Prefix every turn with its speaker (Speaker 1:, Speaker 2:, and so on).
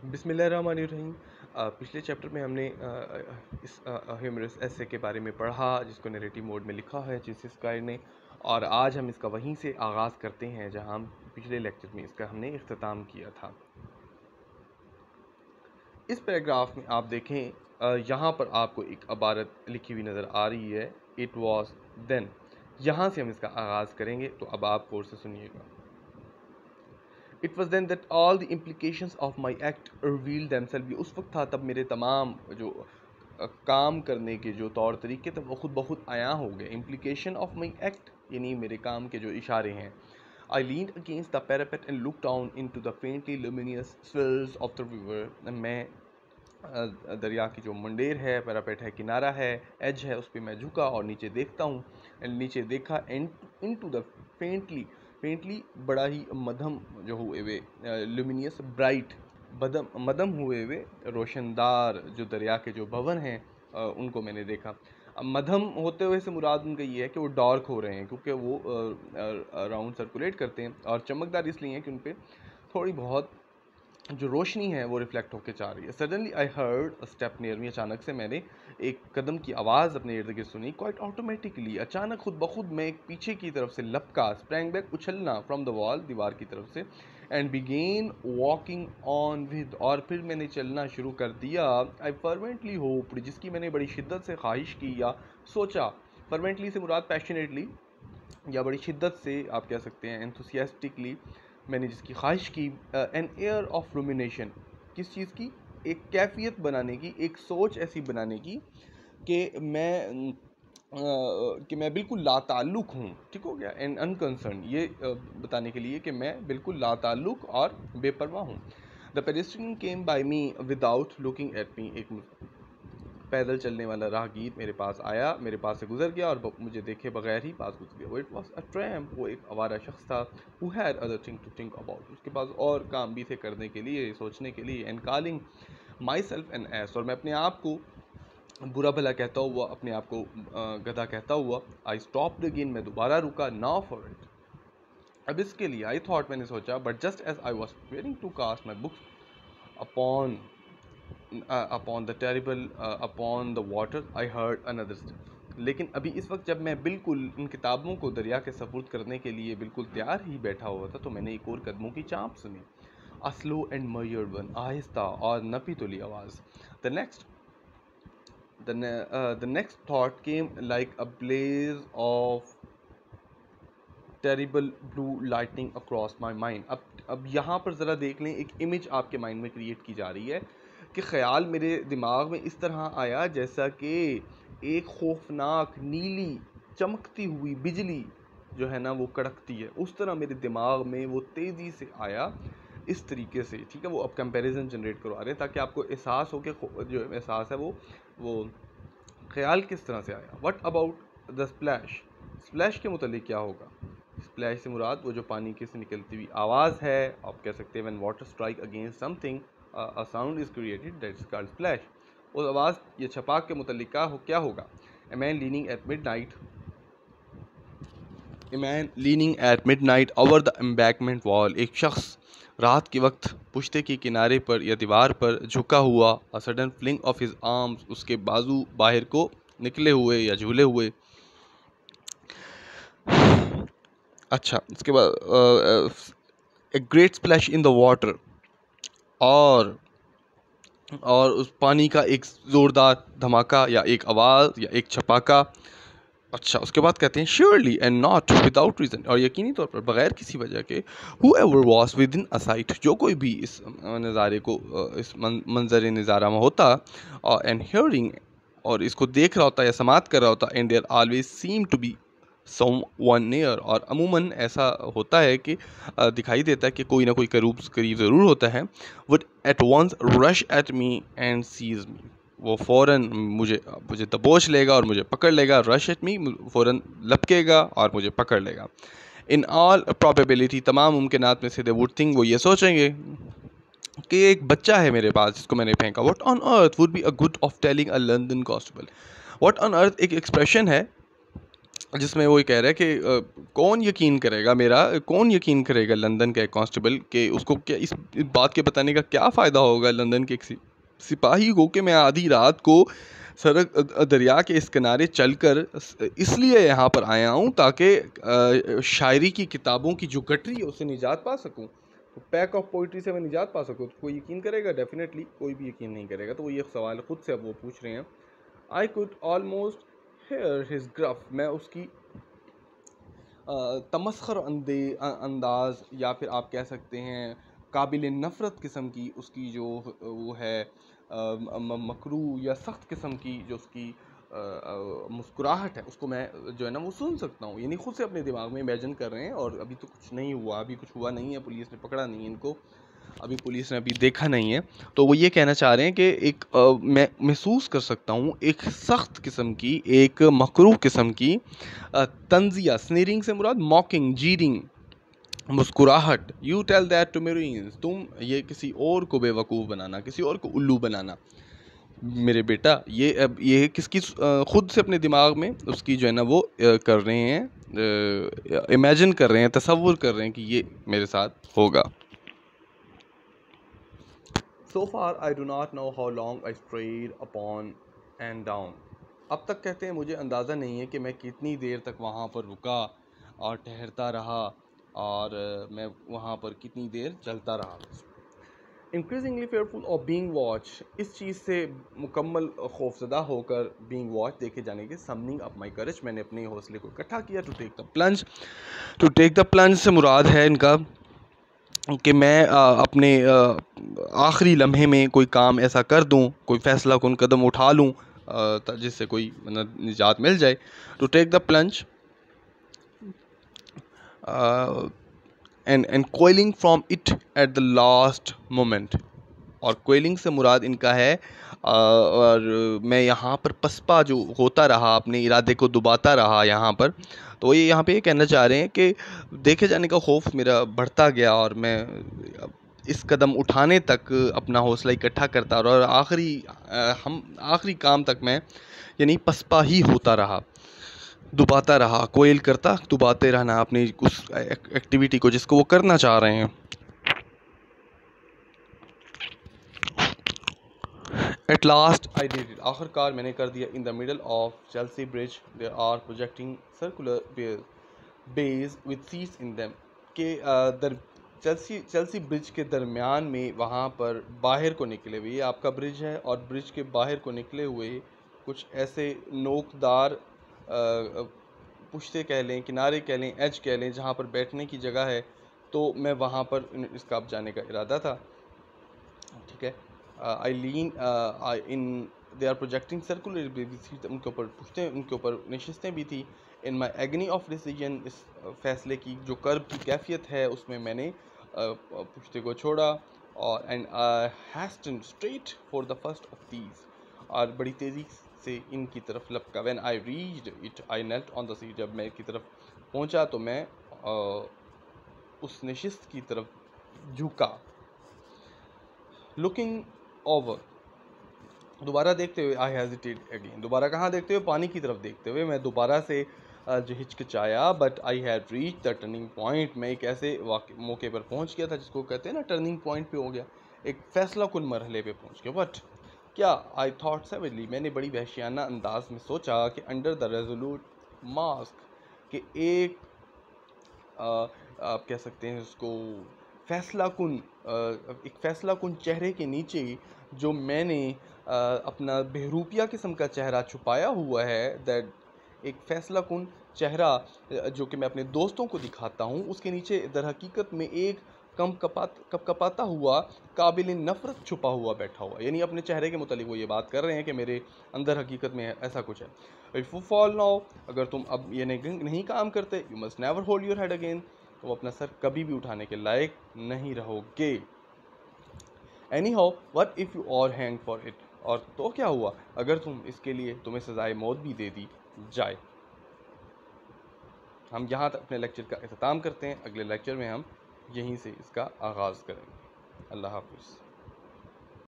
Speaker 1: बिस्मिल्लाहिर्रहमानिर्रहीम। पिछले चैप्टर में हमने इस ह्यूमरस एसे के बारे में पढ़ा जिसको नैरेटिव मोड में लिखा है जीसस गाइड ने, और आज हम इसका वहीं से आगाज़ करते हैं जहां हम पिछले लेक्चर में इसका हमने इख्तिताम किया था। इस पैराग्राफ में आप देखें, यहाँ पर आपको एक इबारत लिखी हुई नज़र आ रही है, इट वॉज देन। यहाँ से हम इसका आगाज़ करेंगे, तो अब आप गौर से सुनिएगा। It was then that all the implications of my act reveal themselves. उस वक्त था तब मेरे तमाम जो काम करने के जो तौर तरीके थे वो खुद ब खुद आया हो गए। इम्प्लीकेशन ऑफ माई एक्ट यानी मेरे काम के जो इशारे हैं। I leaned against the parapet and look down in to the faintly luminous swirls of the river. मैं दरिया की जो मुंडेर है, पैरापेट है, किनारा है, एज है, उस पर मैं झुका और नीचे देखता हूँ। एंड नीचे देखा and in to the faintly बड़ा ही मध्यम जो हुए वे, लुमिनियस ब्राइट मध्यम हुए हुए रोशनदार जो दरिया के जो भवन हैं उनको मैंने देखा। अब मध्यम होते हुए से मुराद उनका ये है कि वो डार्क हो रहे हैं क्योंकि वो राउंड सर्कुलेट करते हैं, और चमकदार इसलिए हैं कि उन पर थोड़ी बहुत जो रोशनी है वो रिफ्लेक्ट होकर जा रही है। Suddenly I heard a step near me. अचानक से मैंने एक कदम की आवाज़ अपने इर्द गिर्द सुनी। क्वाइट ऑटोमेटिकली, अचानक खुद ब खुद मैं एक पीछे की तरफ से लपका, स्प्रैंग बैक, उछलना, फ्रॉम द वॉल, दीवार की तरफ से, and began walking on with, और फिर मैंने चलना शुरू कर दिया। आई फर्वेंटली होप्ड, जिसकी मैंने बड़ी शिद्दत से ख्वाहिश की या सोचा। फर्वेंटली से मुराद पैशनेटली या बड़ी शिद्दत से आप कह सकते हैं एंथुसियास्टिकली, मैंने जिसकी ख्वाहिश की। एन एयर ऑफ रुमिनेशन, किस चीज़ की? एक कैफियत बनाने की, एक सोच ऐसी बनाने की कि मैं बिल्कुल लाताल्लुक़ हूँ। ठीक हो गया? एंड अनकंसर्न, ये बताने के लिए कि मैं बिल्कुल लाताल्लुक़ और बेपरवाह हूँ। The pedestrian came by me without looking at me. एक पैदल चलने वाला राहगीर मेरे पास आया, मेरे पास से गुजर गया और मुझे देखे बगैर ही पास गुजर गया। वो इट वॉज अ ट्रैम्प, वो एक आवारा शख्स था। Who had other thing to think about, उसके पास और काम भी थे करने के लिए, सोचने के लिए। And calling my self N S, और मैं अपने आप को बुरा भला कहता हुआ, अपने आप को गधा कहता हुआ। आई स्टॉप्ड अगेन, मैं दोबारा रुका। नाउ फॉर इट, अब इसके लिए। आई थॉट, मैंने सोचा। But just as I was preparing to cast my books upon the terrible upon the water, I heard another step. लेकिन अभी इस वक्त जब मैं बिल्कुल इन किताबों को दरिया के सपुर्द करने के लिए बिल्कुल तैयार ही बैठा हुआ था, तो मैंने एक और कदमों की चाँप सुनी। A slow and measured one, आहिस्ता और नपी तुली आवाज़। The next thought came like a blaze of terrible blue lightning across my mind. अब यहाँ पर ज़रा देख लें, एक इमेज आपके माइंड में क्रिएट की जा रही है कि ख़्याल मेरे दिमाग में इस तरह आया जैसा कि एक खौफनाक नीली चमकती हुई बिजली जो है ना वो कड़कती है, उस तरह मेरे दिमाग में वो तेज़ी से आया, इस तरीके से। ठीक है, वो अब कंपैरिजन जनरेट करवा रहे हैं ताकि आपको एहसास हो कि जो एहसास है वो ख़्याल किस तरह से आया। What about the splash, splash के मुतालिक क्या होगा? स्प्लैश से मुराद वो जो पानी के से निकलती हुई आवाज़ है, आप कह सकते हैं when water strike against something a sound is created, that is called splash. उस आवाज़ ये छपाक के मुतालिक क्या होगा? A man leaning at midnight over the embankment wall, एक शख्स रात के वक्त पुश्ते के किनारे पर या दीवार पर झुका हुआ। A sudden fling of his arms, उसके बाजू बाहर को निकले हुए या झूले हुए। अच्छा, इसके बाद a great splash in the water, और उस पानी का एक ज़ोरदार धमाका या एक आवाज़ या एक छपाका। अच्छा, उसके बाद कहते हैं surely and not without reason, और यकीनी तौर पर बग़ैर किसी वजह के। Whoever was with in a site, जो कोई भी इस नज़ारे को इस मंजर नज़ारा में होता, एंड हियरिंग, और इसको देख रहा होता या समात कर रहा होता। And there always seem to be someone near, और अमूमन ऐसा होता है कि दिखाई देता है कि कोई ना कोई करीब ज़रूर होता है। would at once rush at me and seize me, वो फ़ौरन मुझे दबोच लेगा और मुझे पकड़ लेगा। रश एट मी, फ़ौरन लपकेगा और मुझे पकड़ लेगा। इन ऑल प्रोबेबिलिटी, तमाम मुमकिनात में से, दे वुड थिंक, वो ये सोचेंगे कि एक बच्चा है मेरे पास जिसको मैंने फेंका। What on earth would be a good of telling a London constable. What on earth एक एक्सप्रेशन है जिसमें वो ये कह रहा है कि कौन यकीन करेगा लंदन का एक कांस्टेबल कि उसको क्या इस बात के बताने का क्या फ़ायदा होगा लंदन के एक सिपाही को कि मैं आधी रात को सड़क दरिया के इस किनारे चलकर इसलिए यहाँ पर आया हूँ ताकि शायरी की किताबों की जो गठरी है उससे निजात पा सकूँ, तो पैक ऑफ पोइट्री से मैं निजात पा सकूँ। तो कोई यकीन करेगा? डेफिनेटली कोई भी यकीन नहीं करेगा। तो वो ये सवाल खुद से अब वो पूछ रहे हैं। I could almost hear his gruff, मैं उसकी तमस्खर अंदाज या फिर आप कह सकते हैं काबिल नफ़रत किस्म की उसकी जो वो है मकरू या सख्त किस्म की जो उसकी मुस्कुराहट है उसको मैं जो है ना वो सुन सकता हूँ। यानी खुद से अपने दिमाग में इमेजिन कर रहे हैं। और अभी तो कुछ नहीं हुआ, अभी कुछ हुआ नहीं है, पुलिस ने पकड़ा नहीं है इनको, अभी पुलिस ने अभी देखा नहीं है। तो वो ये कहना चाह रहे हैं कि एक मैं महसूस कर सकता हूँ एक सख्त किस्म की, एक मकरूह किस्म की तंजिया, स्नीरिंग से मुराद मॉकिंग, जीरिंग, मुस्कुराहट। You tell that to marines, तुम ये किसी और को बेवकूफ़ बनाना, किसी और को उल्लू बनाना। मेरे बेटा ये किसकी खुद से अपने दिमाग में उसकी जो है ना वो कर रहे हैं, इमेजिन कर रहे हैं, तसव्वुर कर रहे हैं कि ये मेरे साथ होगा। So far I do not know how long I strayed upon and down. अब तक कहते हैं मुझे अंदाज़ा नहीं है कि मैं कितनी देर तक वहाँ पर रुका और ठहरता रहा और मैं वहाँ पर कितनी देर चलता रहा। Increasingly fearful of being watched, इस चीज़ से मुकम्मल खौफज़दा होकर being watched, देखे जाने के, summoning up my courage, मैंने अपने हौसले को इकट्ठा किया। To take the plunge, to take the plunge से मुराद है इनका कि मैं अपने आखिरी लम्हे में कोई काम ऐसा कर दूं, कोई फ़ैसला कौन कदम उठा लूं जिससे कोई मतलब निजात मिल जाए। To take the plunge and coiling from it at the last moment, और कोयलिंग से मुराद इनका है और मैं यहाँ पर पसपा जो होता रहा, अपने इरादे को दुबाता रहा यहाँ पर। तो ये यहाँ पे ये कहना चाह रहे हैं कि देखे जाने का खौफ मेरा बढ़ता गया और मैं इस कदम उठाने तक अपना हौसला इकट्ठा करता रहा और आखिरी काम तक मैं यानी पसपा ही होता रहा, दुबाता रहा, कोयल करता दुबाते रहना अपनी उस एक्टिविटी को जिसको वो करना चाह रहे हैं। At last I did it, आखिरकार मैंने कर दिया। In the middle of Chelsea Bridge there are projecting circular bays with seats in them, के चेल्सी ब्रिज के दरमियान में वहाँ पर बाहर को निकले हुए, ये आपका ब्रिज है और ब्रिज के बाहर को निकले हुए कुछ ऐसे नोकदार पुश्ते कह लें, किनारे कह लें, एज कह लें, जहाँ पर बैठने की जगह है। तो मैं वहाँ पर इसका अब जाने का इरादा था। ठीक है, आई लीन इन दे आर प्रोजेक्टिंग सर्कुलर, उनके ऊपर पुश्ते, उनके ऊपर नशिस्तें भी थी। इन माई एगनी ऑफ डिसीजन, इस फैसले की जो कर्ब की कैफियत है उसमें मैंने पुश्ते को छोड़ा और and hastened straight for the first of these, और बड़ी तेज़ी से इनकी तरफ लपका। When I reached it I knelt on the seat, जब मैं की तरफ पहुंचा तो मैं उस नशिस्त की तरफ झुका। लुकिंग ओवर, दोबारा देखते हुए, आई हेजिटेट अगेन, दोबारा कहाँ देखते हुए? पानी की तरफ देखते हुए मैं दोबारा से जो हिचकिचाया। But I had reach the turning point, मैं एक ऐसे मौके पर पहुँच गया था जिसको कहते हैं ना टर्निंग पॉइंट पे हो गया, एक फैसला कुन मरहले पे पहुँच गया। बट क्या, आई थॉट सेवरली, मैंने बड़ी वहशियाना अंदाज में सोचा कि अंडर द रेजोल्यूट मास्क, के एक आप कह सकते हैं उसको फैसला कुन, एक फैसला कुन चेहरे के नीचे जो मैंने अपना बहरूपिया किस्म का चेहरा छुपाया हुआ है, दैट एक फैसला कुन चेहरा जो कि मैं अपने दोस्तों को दिखाता हूँ, उसके नीचे दर हकीकत में एक कपकपाता हुआ काबिल नफ़रत छुपा हुआ बैठा हुआ। यानी अपने चेहरे के मुतालिक वो ये बात कर रहे हैं कि मेरे अंदर हकीकत में ऐसा कुछ है। इफ़ यू फॉल नाउ, अगर तुम अब ये नहीं काम करते, you must never hold your head again, तो अपना सर कभी भी उठाने के लायक नहीं रहोगे। Any how what if you और हैंग फॉर इट, और तो क्या हुआ अगर तुम इसके लिए तुम्हें सजाए मौत भी दे दी जाए। हम यहाँ तक अपने लेक्चर का इख्तिताम करते हैं। अगले लेक्चर में हम यहीं से इसका आगाज़ करेंगे। अल्लाह हाफ़िज़।